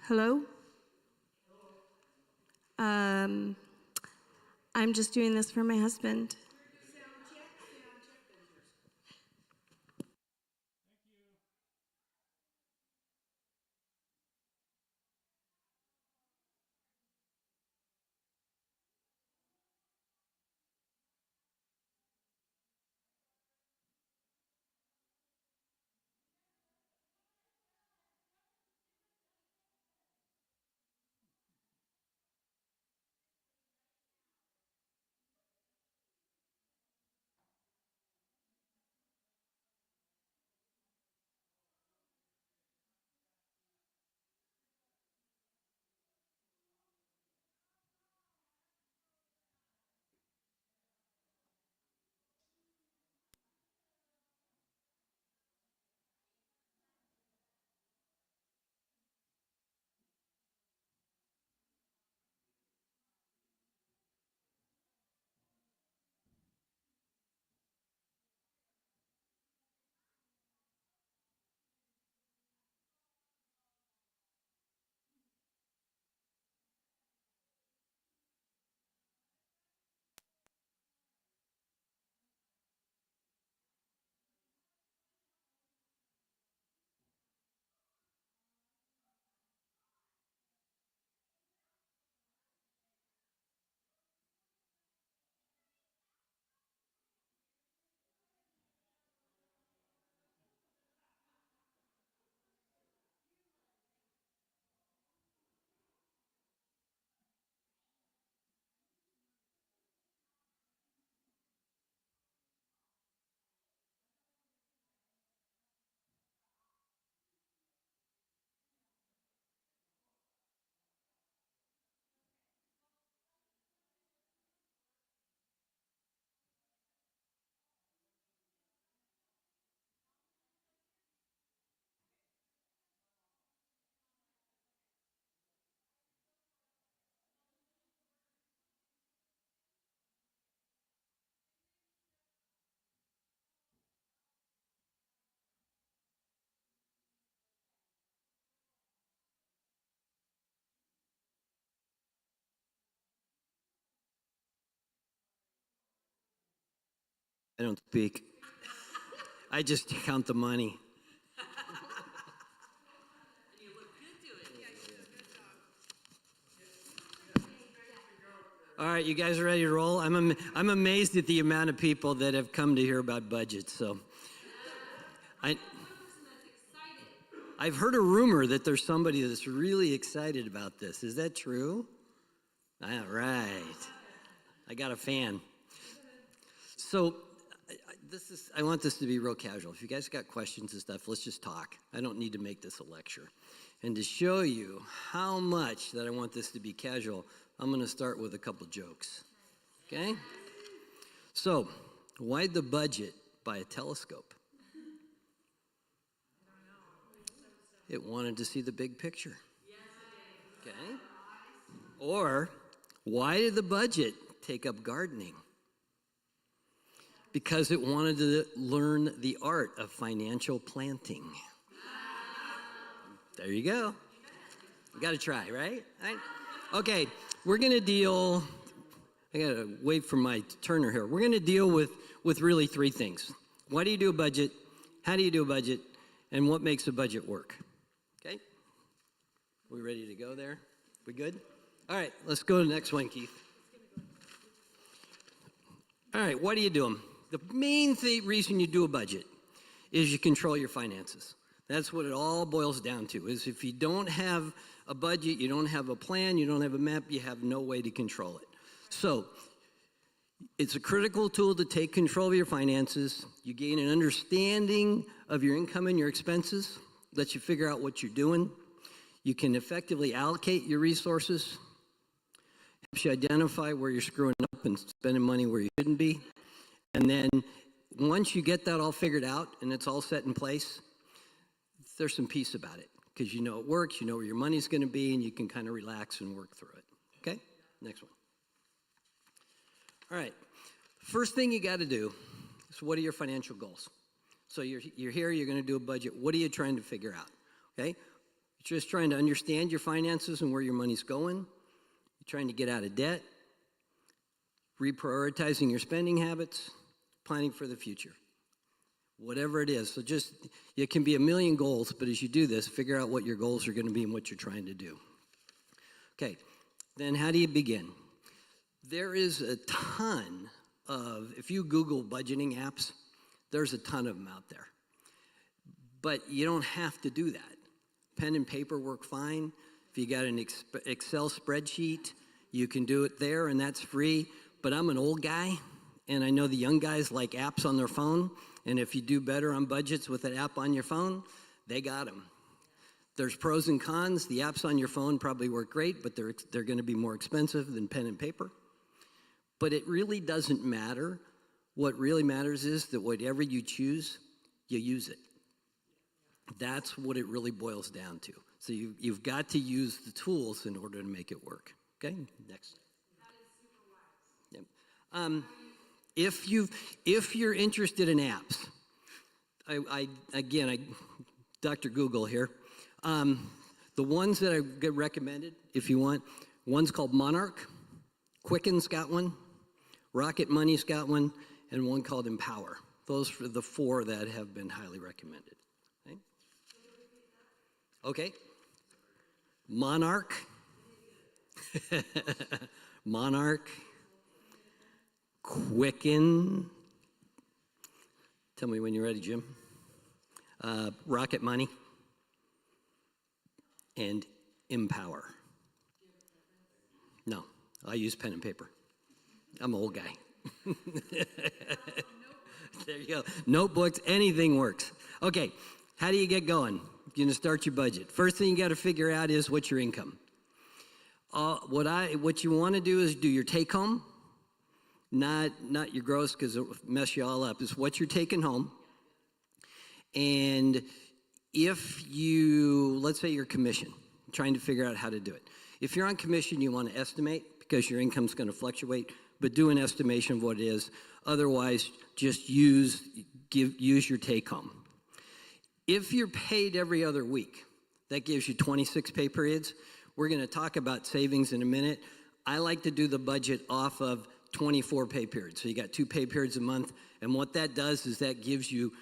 Hello? I'm just doing this for my husband. I don't speak. I just count the money. You look good doing it. All right, you guys are ready to roll? I'm amazed at the amount of people that have come to hear about budgets. So, I've heard a rumor that there's somebody that's really excited about this. Is that true? All right, I got a fan. So, I want this to be real casual. If you guys got questions and stuff, let's just talk. I don't need to make this a lecture. And to show you how much that I want this to be casual, I'm going to start with a couple jokes. Okay? So, why'd the budget buy a telescope? It wanted to see the big picture. Okay? Or, why did the budget take up gardening? Because it wanted to learn the art of financial planting. There you go. You got to try, right? Okay, we're going to deal, I got to wait for my turner here. We're going to deal with really three things. Why do you do a budget? How do you do a budget? And what makes a budget work? Okay? We ready to go there? We good? All right, let's go to the next one, Keith. All right, why do you do them? The main reason you do a budget is you control your finances. That's what it all boils down to, is if you don't have a budget, you don't have a plan, you don't have a map, you have no way to control it. So, it's a critical tool to take control of your finances. You gain an understanding of your income and your expenses, lets you figure out what you're doing. You can effectively allocate your resources, helps you identify where you're screwing up and spending money where you shouldn't be. And then once you get that all figured out and it's all set in place, there's some peace about it because you know it works, you know where your money's going to be, and you can kind of relax and work through it. Okay? Next one. All right. First thing you got to do is, what are your financial goals? So you're here, you're going to do a budget. What are you trying to figure out? Okay? You're just trying to understand your finances and where your money's going. You're trying to get out of debt, reprioritizing your spending habits, planning for the future. Whatever it is. So just, it can be a million goals, but as you do this, figure out what your goals are going to be and what you're trying to do. Okay, then how do you begin? There is a ton of, if you Google budgeting apps, there's a ton of them out there. But you don't have to do that. Pen and paper work fine. If you got an Excel spreadsheet, you can do it there, and that's free. But I'm an old guy, and I know the young guys like apps on their phone, and if you do better on budgets with an app on your phone, they got them. There's pros and cons. The apps on your phone probably work great, but they're going to be more expensive than pen and paper. But it really doesn't matter. What really matters is that whatever you choose, you use it. That's what it really boils down to. So you've got to use the tools in order to make it work. Okay, next. Yep. If you're interested in apps, Dr. Google here. The ones that I get recommended, if you want, one's called Monarch, Quicken's got one, Rocket Money's got one, and one called Empower. Those are the four that have been highly recommended. Okay. Monarch. Monarch. Quicken. Tell me when you're ready, Jim. Rocket Money. And Empower. No, I use pen and paper. I'm an old guy. There you go. Notebooks, anything works. Okay, how do you get going? You're going to start your budget. First thing you got to figure out is what's your income. What you want to do is do your take home, not your gross, because it'll mess you all up. It's what you're taking home. And if you, let's say you're commission, trying to figure out how to do it. If you're on commission, you want to estimate because your income's going to fluctuate, but do an estimation of what it is. Otherwise, just use your take home. If you're paid every other week, that gives you 26 pay periods. We're going to talk about savings in a minute. I like to do the budget off of 24 pay periods. So you got 2 pay periods a month. And what that does is that gives you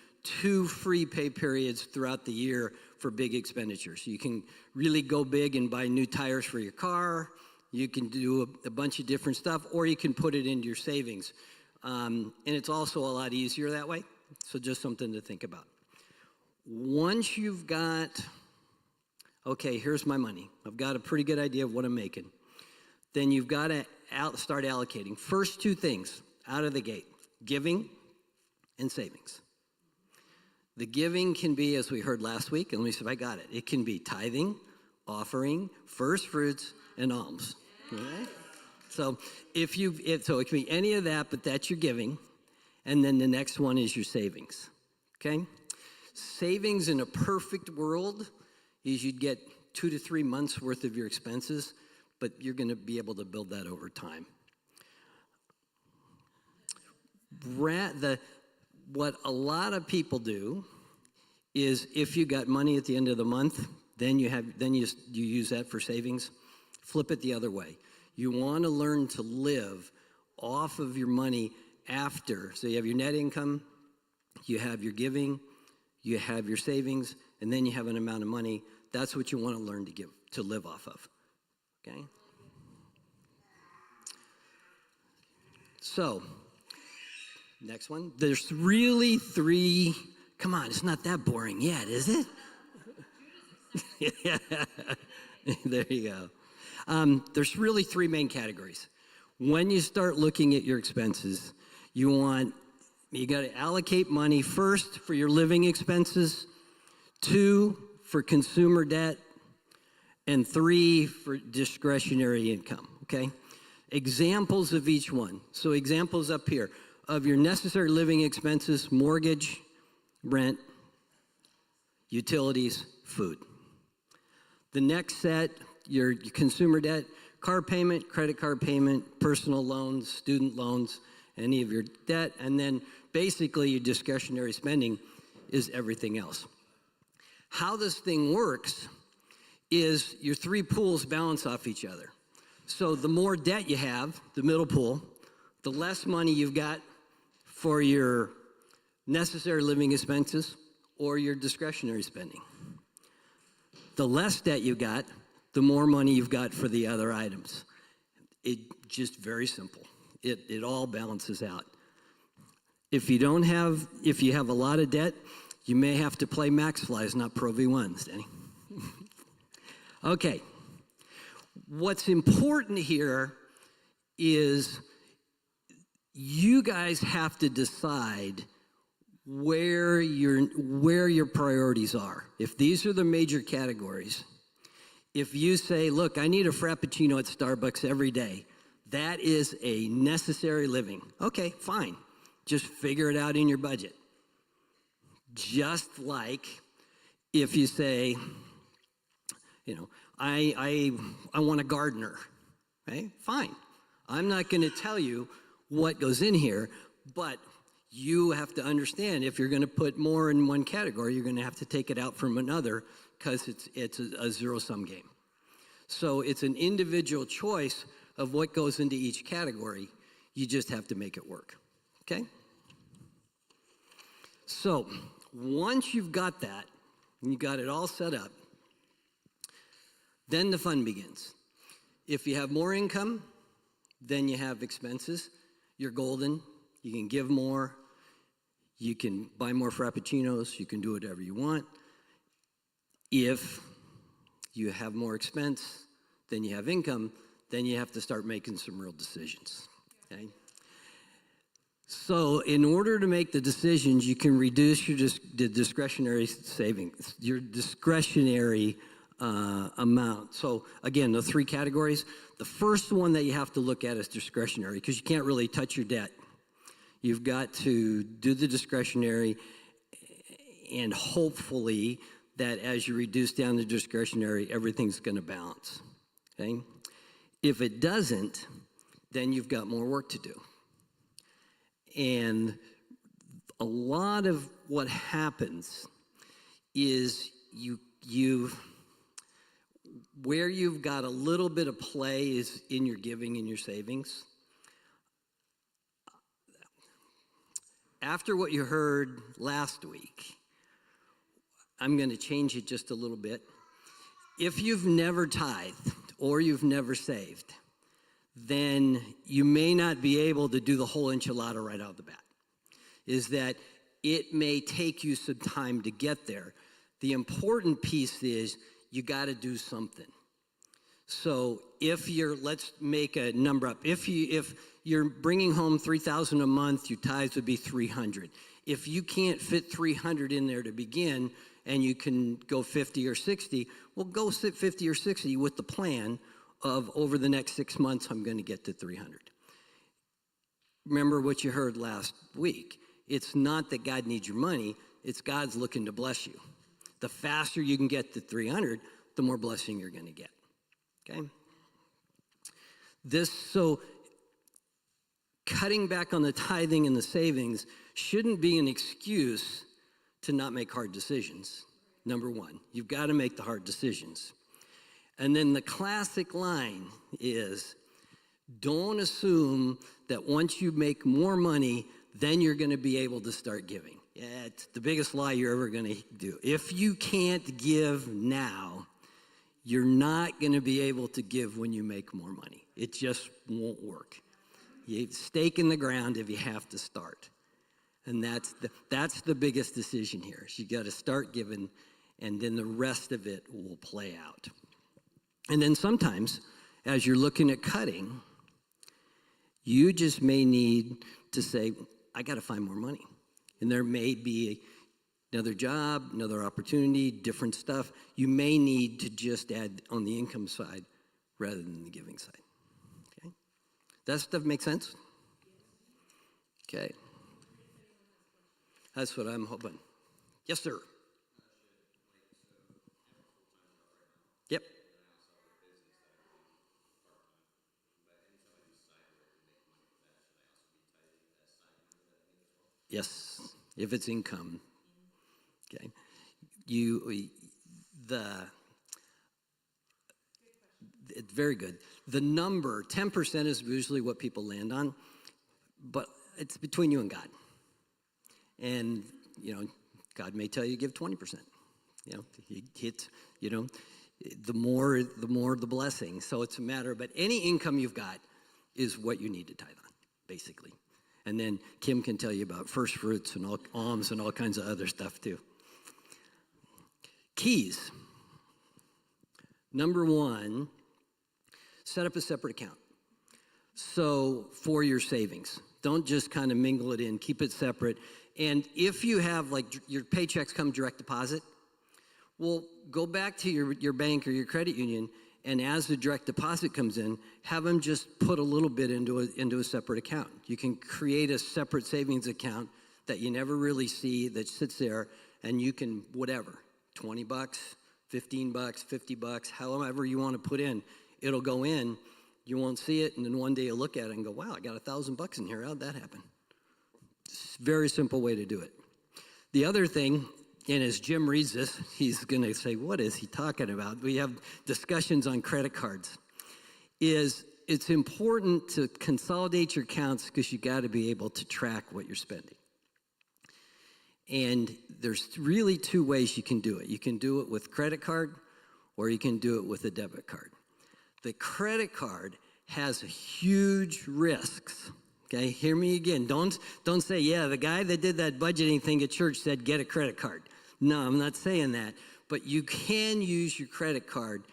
2 free pay periods throughout the year for big expenditures. You can really go big and buy new tires for your car. You can do a bunch of different stuff, or you can put it into your savings. And it's also a lot easier that way. So just something to think about. Once you've got, okay, here's my money. I've got a pretty good idea of what I'm making. Then you've got to start allocating. First 2 things out of the gate, giving and savings. The giving can be, as we heard last week, and let me see if I got it. It can be tithing, offering, first fruits, and alms. Okay? So it can be any of that, but that's your giving. And then the next one is your savings. Okay? Savings in a perfect world is you'd get 2 to 3 months worth of your expenses, but you're going to be able to build that over time. What a lot of people do is if you got money at the end of the month, then you use that for savings. Flip it the other way. You want to learn to live off of your money after. So you have your net income, you have your giving, you have your savings, and then you have an amount of money. That's what you want to learn to live off of. Okay? So, next one. There's really 3, come on, it's not that boring yet, is it? Yeah. There you go. There's really 3 main categories. When you start looking at your expenses, you got to allocate money first for your living expenses, 2 for consumer debt, and 3 for discretionary income, okay? Examples of each one. So examples up here of your necessary living expenses: mortgage, rent, utilities, food. The next set, your consumer debt, car payment, credit card payment, personal loans, student loans, any of your debt, and then basically your discretionary spending is everything else. How this thing works is your three pools balance off each other. So the more debt you have, the middle pool, the less money you've got for your necessary living expenses or your discretionary spending. The less debt you got, the more money you've got for the other items. It just very simple. It all balances out. If you have a lot of debt, you may have to play max flies, not Pro V1s, Danny. Okay. What's important here is you guys have to decide where your priorities are. If these are the major categories, if you say, look, I need a Frappuccino at Starbucks every day, that is a necessary living. Okay, fine. Just figure it out in your budget. Just like if you say, I want a gardener, right? Fine. I'm not going to tell you what goes in here, but you have to understand if you're going to put more in one category, you're going to have to take it out from another because it's a zero-sum game. So it's an individual choice of what goes into each category. You just have to make it work, okay? So once you've got that, and you got it all set up, then the fun begins. If you have more income, then you have expenses. You're golden. You can give more. You can buy more Frappuccinos. You can do whatever you want. If you have more expense than you have income, then you have to start making some real decisions, okay? So in order to make the decisions, you can reduce the discretionary savings, your discretionary amount. So again, the three categories. The first one that you have to look at is discretionary because you can't really touch your debt. You've got to do the discretionary and hopefully that as you reduce down the discretionary, everything's going to balance, okay? If it doesn't, then you've got more work to do. And a lot of what happens is where you've got a little bit of play is in your giving and your savings. After what you heard last week, I'm going to change it just a little bit. If you've never tithed or you've never saved, then you may not be able to do the whole enchilada right out the bat. Is that it may take you some time to get there. The important piece is you got to do something. So let's make a number up. If you're bringing home $3,000 a month, your tithes would be $300. If you can't fit $300 in there to begin, and you can go 50 or 60, well, go sit 50 or 60 with the plan of over the next 6 months, I'm going to get to 300. Remember what you heard last week. It's not that God needs your money, it's God's looking to bless you. The faster you can get to 300, the more blessing you're going to get, okay? So cutting back on the tithing and the savings shouldn't be an excuse to not make hard decisions. Number one, you've got to make the hard decisions. And then the classic line is, don't assume that once you make more money, then you're going to be able to start giving. Yeah, it's the biggest lie you're ever going to do. If you can't give now, you're not going to be able to give when you make more money. It just won't work. You stake in the ground if you have to start. And that's the biggest decision here. You got to start giving, and then the rest of it will play out. And then sometimes, as you're looking at cutting, you just may need to say, I got to find more money. And there may be another job, another opportunity, different stuff. You may need to just add on the income side rather than the giving side. Okay? That stuff make sense? Okay. That's what I'm hoping. Yes, sir. Yep. Yes, if it's income. Okay. It's very good. The number, 10% is usually what people land on, but it's between you and God. And, God may tell you give 20%. It's, the more the blessing. So it's a matter, but any income you've got is what you need to tithe on, basically. And then Kim can tell you about first fruits and alms and all kinds of other stuff too. Keys. Number one, set up a separate account. So for your savings, don't just kind of mingle it in, keep it separate. And if you have your paychecks come direct deposit, well, go back to your bank or your credit union, and as the direct deposit comes in, have them just put a little bit into a separate account. You can create a separate savings account that you never really see that sits there, and you can, whatever, $20, $15, $50, however you want to put in, it'll go in, you won't see it, and then one day you'll look at it and go, wow, I got $1,000 in here, how'd that happen? It's a very simple way to do it. The other thing, and as Jim reads this, he's going to say, what is he talking about? We have discussions on credit cards. It's important to consolidate your accounts because you got to be able to track what you're spending. And there's really two ways you can do it. You can do it with credit card or you can do it with a debit card. The credit card has huge risks. Okay, hear me again. Don't say, yeah, the guy that did that budgeting thing at church said get a credit card. No, I'm not saying that. But you can use your credit card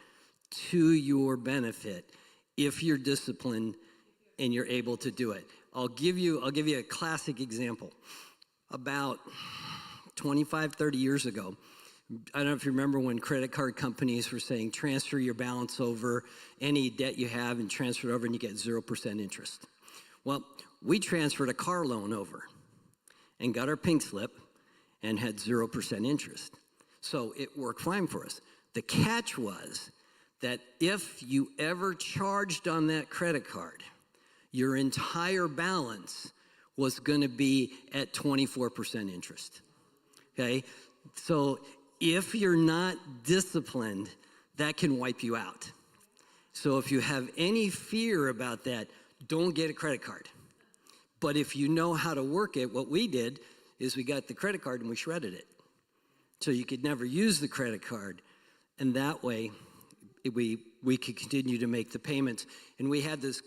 to your benefit if you're disciplined and you're able to do it. I'll give you a classic example. About 25, 30 years ago, I don't know if you remember when credit card companies were saying transfer your balance over, any debt you have, and transfer it over and you get 0% interest. Well, we transferred a car loan over and got our pink slip and had 0% interest. So it worked fine for us. The catch was that if you ever charged on that credit card, your entire balance was going to be at 24% interest. Okay? So if you're not disciplined, that can wipe you out. So if you have any fear about that, don't get a credit card. But if you know how to work it, what we did is we got the credit card and we shredded it. So you could never use the credit card. And that way, we could continue to make the payments. And we had this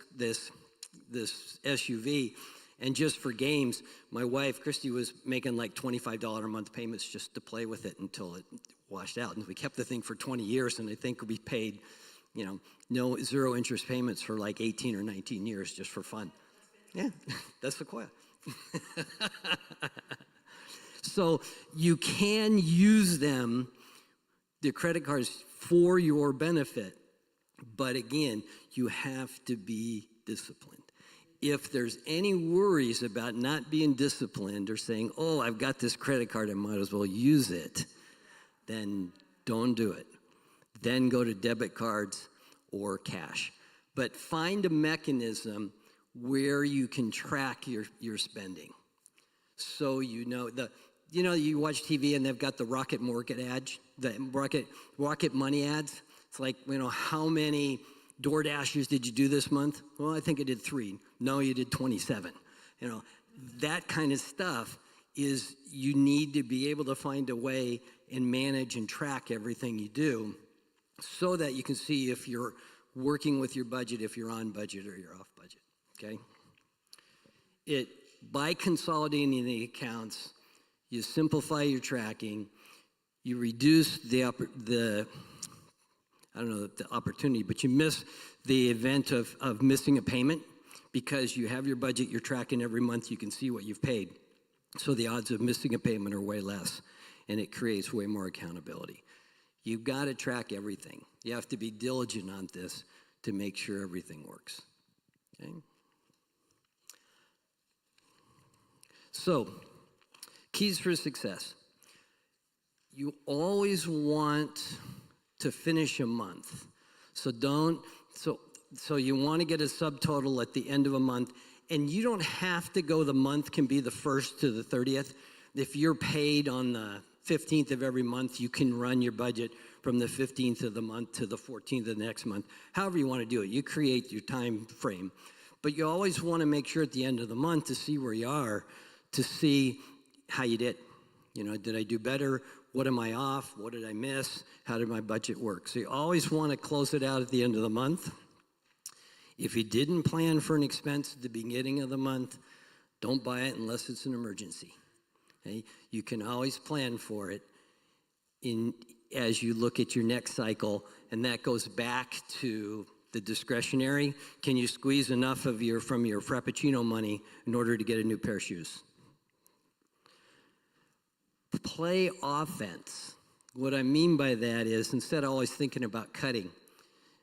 SUV, and just for games, my wife, Christy, was making like $25 a month payments just to play with it until it washed out. And we kept the thing for 20 years, and I think we paid, zero interest payments for like 18 or 19 years just for fun. Yeah, that's Sequoia. So you can use them, the credit cards, for your benefit. But again, you have to be disciplined. If there's any worries about not being disciplined or saying, oh, I've got this credit card, I might as well use it, then don't do it. Then go to debit cards or cash. But find a mechanism where you can track your spending. So you watch TV and they've got the Rocket Mortgage ads, the Rocket Money ads. It's like, how many DoorDashers did you do this month? Well, I think I did 3. No, you did 27. That kind of stuff is, you need to be able to find a way and manage and track everything you do so that you can see if you're working with your budget, if you're on budget or you're off budget, okay? By consolidating the accounts, you simplify your tracking, you reduce the opportunity, but you miss the event of missing a payment because you have your budget, you're tracking every month, you can see what you've paid. So the odds of missing a payment are way less, and it creates way more accountability. You've got to track everything. You have to be diligent on this to make sure everything works, okay? So, keys for success. You always want to finish a month. So you want to get a subtotal at the end of a month, and you don't have to go, the month can be the 1st to the 30th. If you're paid on the 15th of every month. You can run your budget from the 15th of the month to the 14th of the next month. However you want to do it. You create your time frame. But you always want to make sure at the end of the month to see where you are, to see how you did. Did I do better? What am I off? What did I miss? How did my budget work? So you always want to close it out at the end of the month. If you didn't plan for an expense at the beginning of the month, don't buy it unless it's an emergency. Okay? You can always plan for it as you look at your next cycle, and that goes back to the discretionary. Can you squeeze enough from your Frappuccino money in order to get a new pair of shoes? Play offense. What I mean by that is, instead of always thinking about cutting,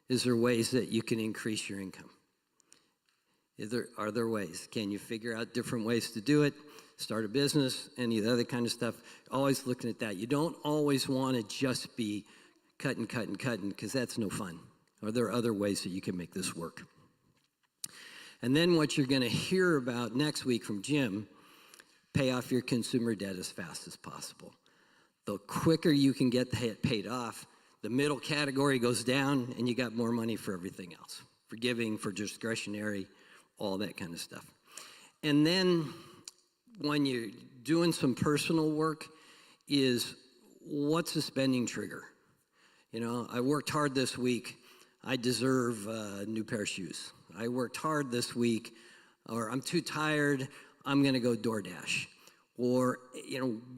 is there ways that you can increase your income? Are there ways? Can you figure out different ways to do it? Start a business, any of the other kind of stuff. Always looking at that. You don't always want to just be cutting, because that's no fun. Are there other ways that you can make this work? And then what you're going to hear about next week from Jim, pay off your consumer debt as fast as possible. The quicker you can get it paid off, the middle category goes down and you got more money for everything else. For giving, for discretionary, all that kind of stuff. And then when you're doing some personal work is, what's the spending trigger? I worked hard this week. I deserve a new pair of shoes. I worked hard this week, or I'm too tired, I'm going to go DoorDash. Or,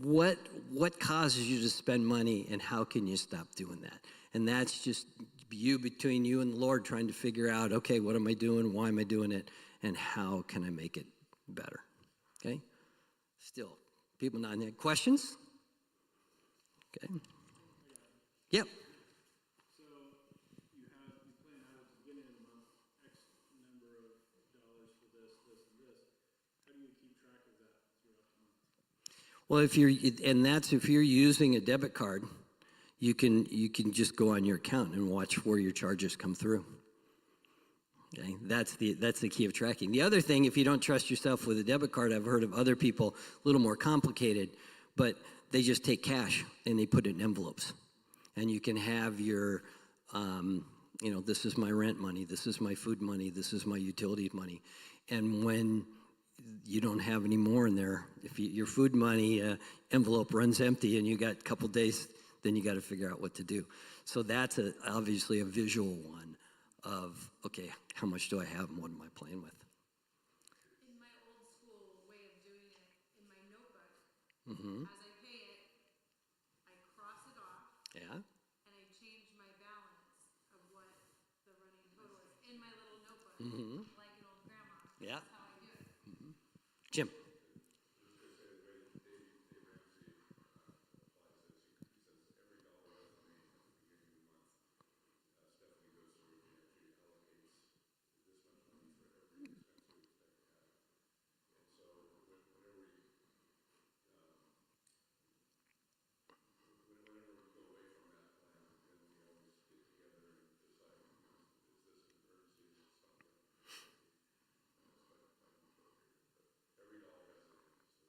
what causes you to spend money, and how can you stop doing that? And that's just between you and the Lord, trying to figure out, okay, what am I doing? Why am I doing it? And how can I make it better? Okay? Still, people not in questions? Okay. Yep. Well, if you're using a debit card, you can just go on your account and watch where your charges come through. Okay, that's the key of tracking. The other thing, if you don't trust yourself with a debit card, I've heard of other people a little more complicated, but they just take cash and they put it in envelopes, and you can have your, this is my rent money, this is my food money, this is my utility money, and when you don't have any more in there, if your food money envelope runs empty and you got a couple days, then you got to figure out what to do. So that's obviously a visual one of, okay, how much do I have and what am I playing with? In my old school way of doing it, in my notebook, Mm-hmm. as I pay it, I cross it off, Yeah. and I change my balance of what the running total is in my little notebook, Mm-hmm. like an old grandma. Yeah. That's how I do it. Jim.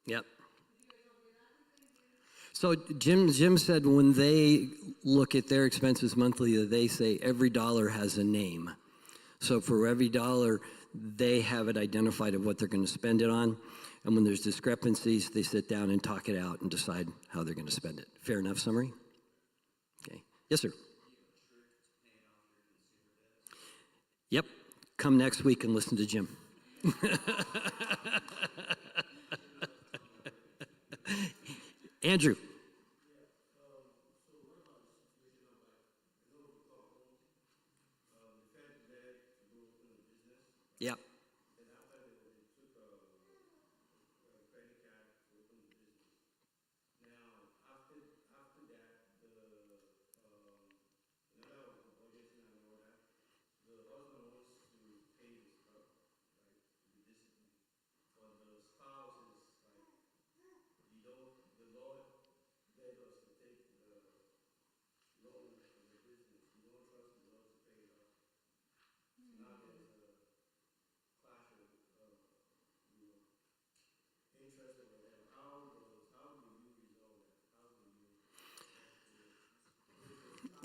Yep. So Jim said when they look at their expenses monthly, they say every dollar has a name. So for every dollar, they have it identified of what they're going to spend it on. And when there's discrepancies, they sit down and talk it out and decide how they're going to spend it. Fair enough summary? Okay. Yes, sir. Yep. Come next week and listen to Jim. Andrew. Yep.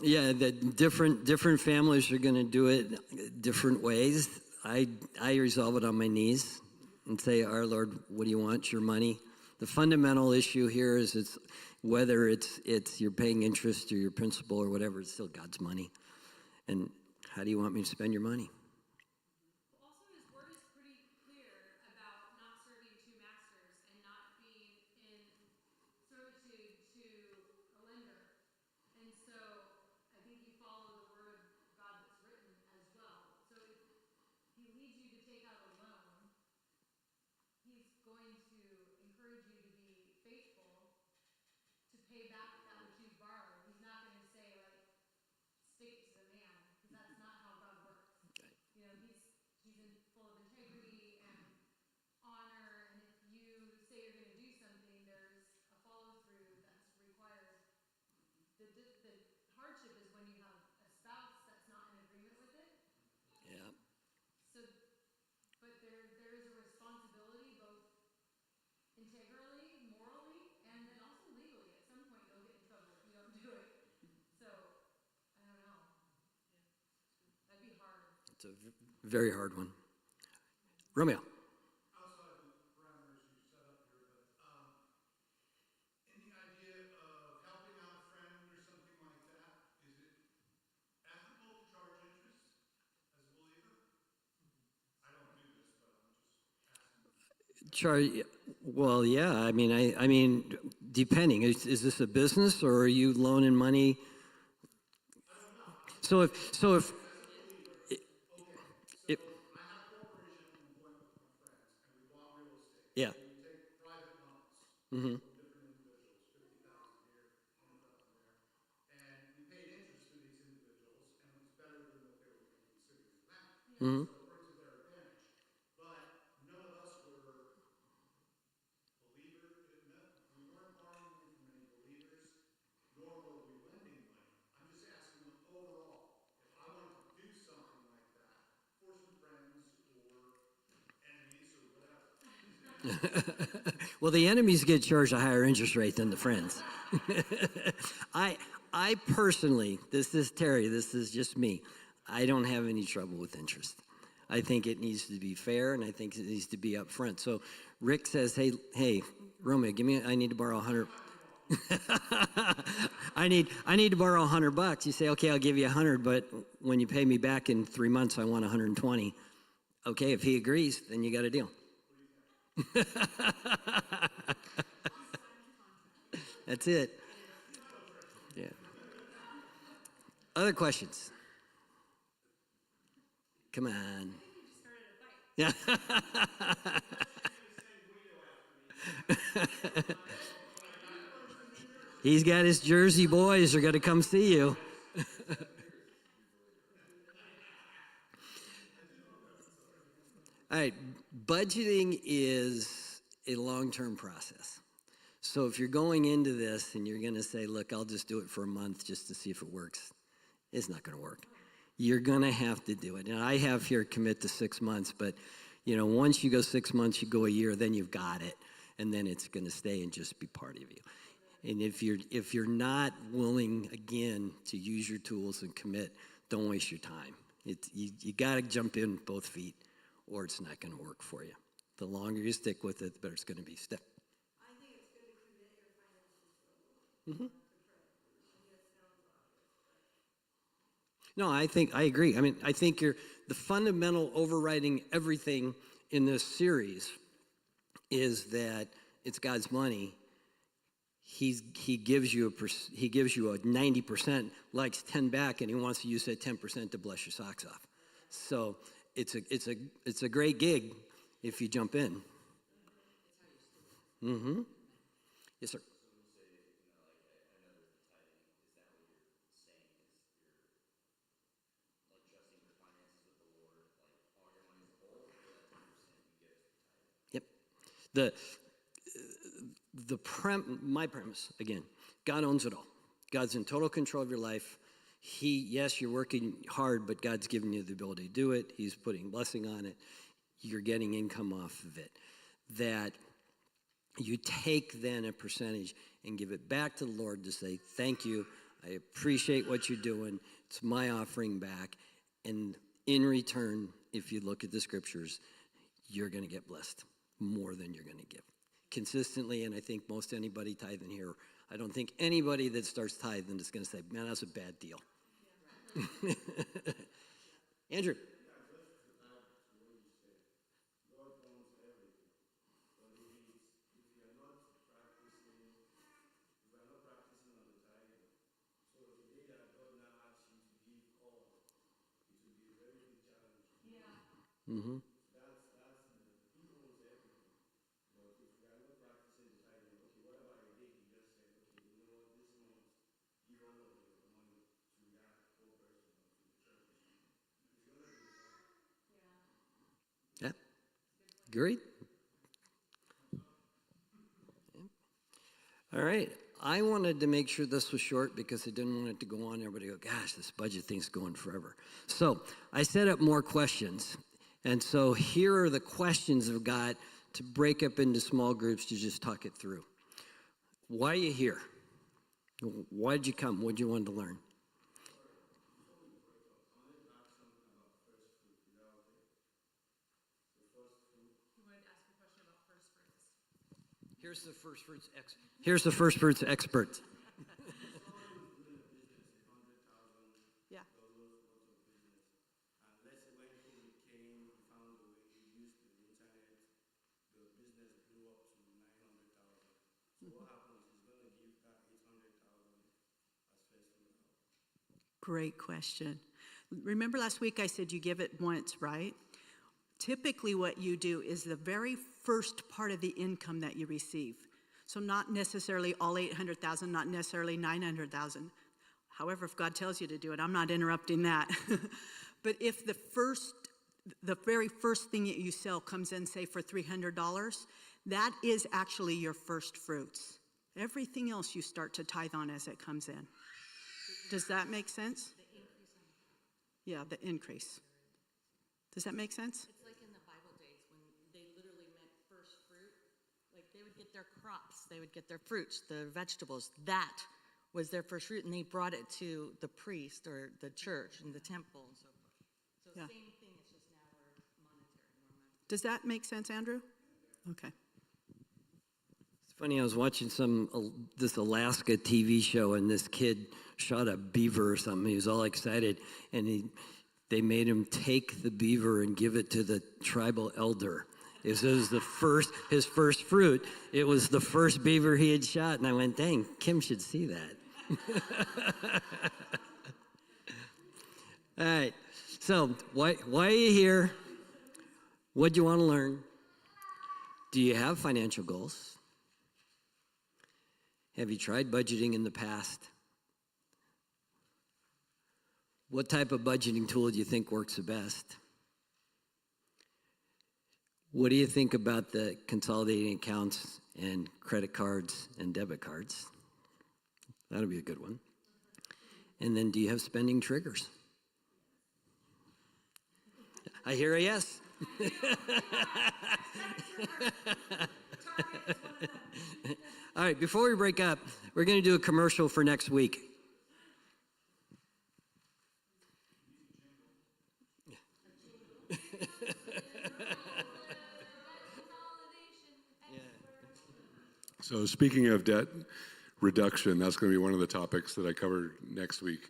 Yeah, that different families are going to do it different ways. I resolve it on my knees and say, "Our Lord, what do you want? Your money." The fundamental issue here is whether it's you're paying interest or your principal or whatever. It's still God's money, and how do you want me to spend your money? Also, his word is pretty clear about not serving two masters and not being in servitude to a lender. And so I think you follow the word of God that's written as well. So if he leads you to take out a loan, he's going to encourage you to be faithful to pay back that which you've borrowed. He's not going to say, like, stick it to the man, because that's not how God works. You know, he's full of integrity and honor, and if you say you're going to do something, there's a follow through that's required. The hardship is when you have a spouse that's not in agreement with it. Yeah. So, but there is a responsibility both integrally, morally, and then also legally. At some point, you'll get in trouble if you don't do it. So, I don't know. That'd be hard. It's a very hard one. Romeo. Outside of the parameters you set up here, but in the idea of helping out a friend or something like that, is it ethical to charge interest as a believer? I don't do this, but I'm just asking. Well, yeah. I mean, depending. Is this a business or are you loaning money? So if I have a corporation at one point with my friends, and we bought real estate. yeah. And we take private loans Mm-hmm. from different individuals, 50,000 here, 100,000 there, and we paid interest to these individuals, and it was better than what they were paying sitting in the bank. Mm-hmm. So it worked to their advantage. But none of us were believers. We weren't borrowing money from any believers, nor were we lending money. I'm just asking them overall, if I wanted to do something like that for some friends or enemies or whatever. Well, the enemies get charged a higher interest rate than the friends. I personally, this is Terry, this is just me. I don't have any trouble with interest. I think it needs to be fair, and I think it needs to be upfront. So Rick says, hey, Romeo, I need to borrow 100. I need to borrow $100. You say, okay, I'll give you 100, but when you pay me back in 3 months, I want 120. Okay, if he agrees, then you got a deal. That's it. Yeah. Other questions? Come on. Yeah. He's got his Jersey boys are going to come see you. All right, budgeting is a long-term process. So if you're going into this and you're going to say, look, I'll just do it for a month just to see if it works, it's not going to work. You're going to have to do it. And I have here commit to 6 months, but once you go 6 months, you go a year, then you've got it. And then it's going to stay and just be part of you. And if you're not willing, again, to use your tools and commit, don't waste your time. You got to jump in with both feet, or it's not going to work for you. The longer you stick with it, the better it's going to be. Step. I think it's good to commit your finances to the Lord. Mm-hmm. It sounds obvious. No, I agree. I think the fundamental overriding everything in this series is that it's God's money. He gives you a 90%, likes 10 back, and he wants to use that 10% to bless your socks off. So it's a great gig if you jump in. Mm-hmm. Yes, sir. Yep. My premise, again, God owns it all. God's in total control of your life. Yes, you're working hard, but God's given you the ability to do it. He's putting blessing on it. You're getting income off of it. That you take then a percentage and give it back to the Lord to say, thank you, I appreciate what you're doing. It's my offering back. And in return, if you look at the scriptures, you're going to get blessed more than you're going to give. Consistently, and I think most anybody tithing here, I don't think anybody that starts tithing is going to say, man, that's a bad deal. Andrew. Mm-hmm. Yeah. Great. All right. I wanted to make sure this was short because I didn't want it to go on. Everybody go, gosh, this budget thing's going forever. So I set up more questions. And so here are the questions I've got to break up into small groups to just talk it through. Why are you here? Why did you come? What did you want to learn? Here's the first fruits expert. Yeah. Great question. Remember last week I said you give it once, right? Typically what you do is the very first part of the income that you receive. So not necessarily all 800,000, not necessarily 900,000. However, if God tells you to do it, I'm not interrupting that. But if the very first thing that you sell comes in, say, for $300, that is actually your first fruits. Everything else you start to tithe on as it comes in. Does that make sense? Yeah, the increase. Does that make sense? It's like in the Bible days when they literally meant first fruit. Like they would get their crops, they would get their fruits, the vegetables. That was their first fruit, and they brought it to the priest or the church and the temple and so forth. So Yeah. same thing, it's just now we're monetary. Does that make sense, Andrew? Okay. It's funny, I was watching this Alaska TV show, and this kid shot a beaver or something. He was all excited, and they made him take the beaver and give it to the tribal elder. It was his first fruit. It was the first beaver he had shot, and I went, dang, Kim should see that. All right, so why are you here? What do you want to learn? Do you have financial goals? Have you tried budgeting in the past? What type of budgeting tool do you think works the best? What do you think about the consolidating accounts and credit cards and debit cards? That'll be a good one. And then do you have spending triggers? I hear a yes. All right, before we break up, we're going to do a commercial for next week. So speaking of debt reduction, that's going to be one of the topics that I cover next week.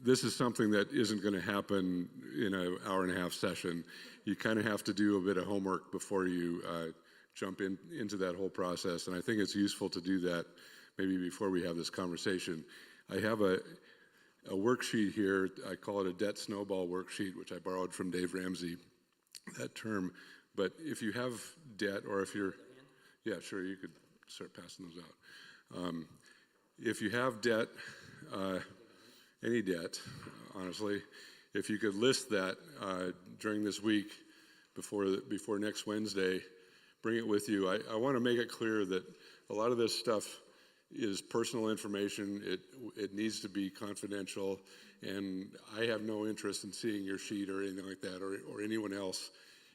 This is something that isn't going to happen in an hour and a half session. You kind of have to do a bit of homework before you jump into that whole process. And I think it's useful to do that maybe before we have this conversation. I have a worksheet here. I call it a debt snowball worksheet, which I borrowed from Dave Ramsey, that term. But if you have debt, or if you're, yeah, sure, you could start passing those out. If you have debt, any debt, honestly, if you could list that during this week before next Wednesday, bring it with you. I want to make it clear that a lot of this stuff is personal information. It needs to be confidential, and I have no interest in seeing your sheet or anything like that, or anyone else.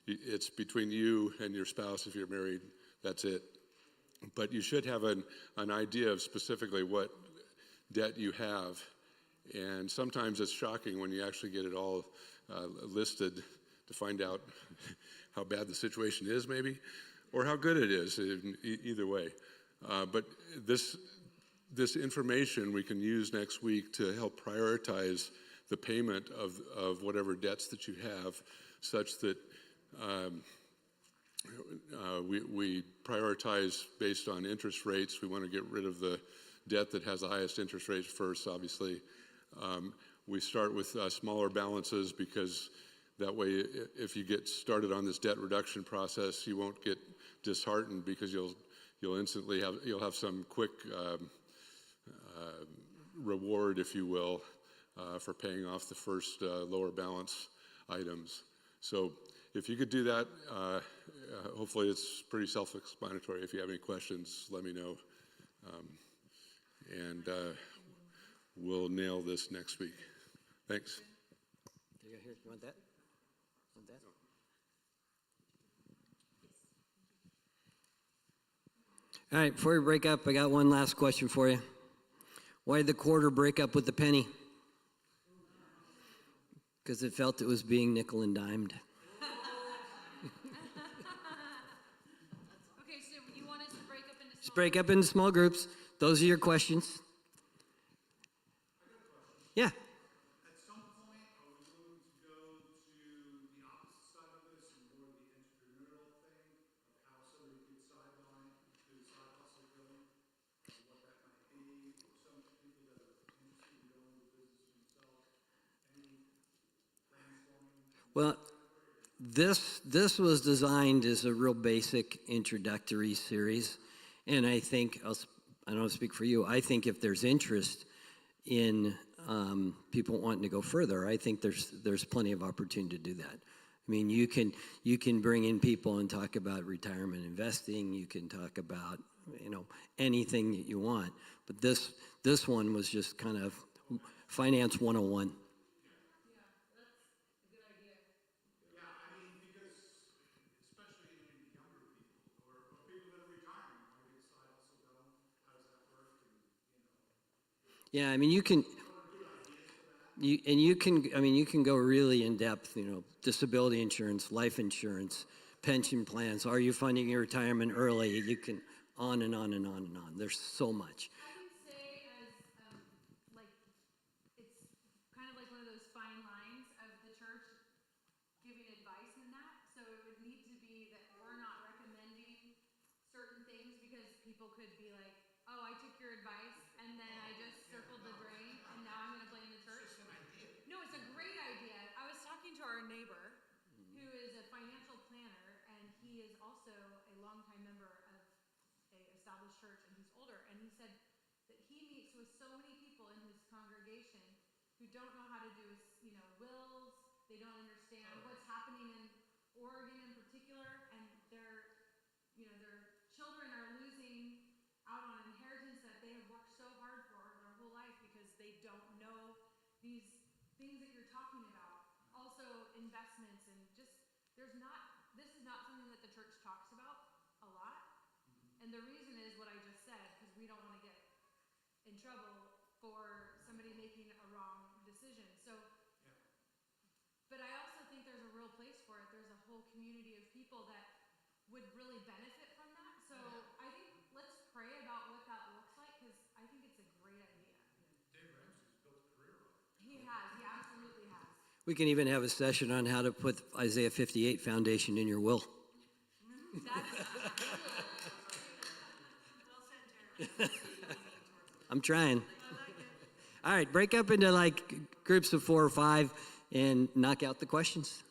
It's between you and your spouse if you're married. That's it. But you should have an idea of specifically what debt you have. And sometimes it's shocking when you actually get it all listed to find out how bad the situation is, maybe, or how good it is, either way. But this information we can use next week to help prioritize the payment of whatever debts that you have, such that we prioritize based on interest rates. We want to get rid of the debt that has the highest interest rates first, obviously. We start with smaller balances, because that way, if you get started on this debt reduction process, you won't get disheartened, because you'll instantly have some quick reward, if you will, for paying off the first lower balance items. So if you could do that, hopefully it's pretty self-explanatory. If you have any questions, let me know. And we'll nail this next week. Thanks. Here you go, here. You want that? Want that? All right, before we break up, I got one last question for you. Why did the quarter break up with the penny? Because it felt it was being nickel and dimed. Okay, so you want us to break up into Just small break up into small groups. Those are your questions. Yeah. At some point, are we going to go to the opposite side of this and more the entrepreneurial thing of how somebody gets sidelined through the side hustle thing, and what that might be, or some people that are interested in going into business themselves? Any brainstorming? Well, this was designed as a real basic introductory series, and I think I don't speak for you. I think if there's interest in people wanting to go further, I think there's plenty of opportunity to do that. I mean, you can bring in people and talk about retirement investing. You can talk about anything that you want. But this one was just kind of finance 101. Yeah, I mean, because especially maybe younger people or people that are retiring want to get a side hustle going. How does that work? And Yeah, I mean, you can go really in depth, disability insurance, life insurance, pension plans. Are you funding your retirement early? You can on and on and on and on. There's so much. I would say as like it's kind of like one of those fine lines of the church giving advice in that. So it would need to be that we're not recommending certain things, because people could be like, "Oh, I took your advice and then I just circled the drain and now I'm going to blame the church." it's just an idea. No, it's a great idea. I was talking to our neighbor who is a financial planner, and he is also a longtime member of a established church, and he's older, and he said that he meets with so many people in his congregation who don't know how to do wills. They don't understand what's happening in Oregon in particular, and their children are losing out on inheritance that they have worked so hard for their whole life, because they don't know these things that you're talking about. Also investments, and just this is not something that the church talks about a lot. And the reason is what I just said, because we don't want to get in trouble for somebody making a wrong decision. So, but I also think there's a real place for it. There's a whole community of people that would really benefit from that. So I think let's pray about what that looks like, because I think it's a great idea. Dave Ramsey's built a career on it. He has, he absolutely has. We can even have a session on how to put Isaiah 58 foundation in your will. I'm trying. All right, break up into like groups of 4 or 5 and knock out the questions.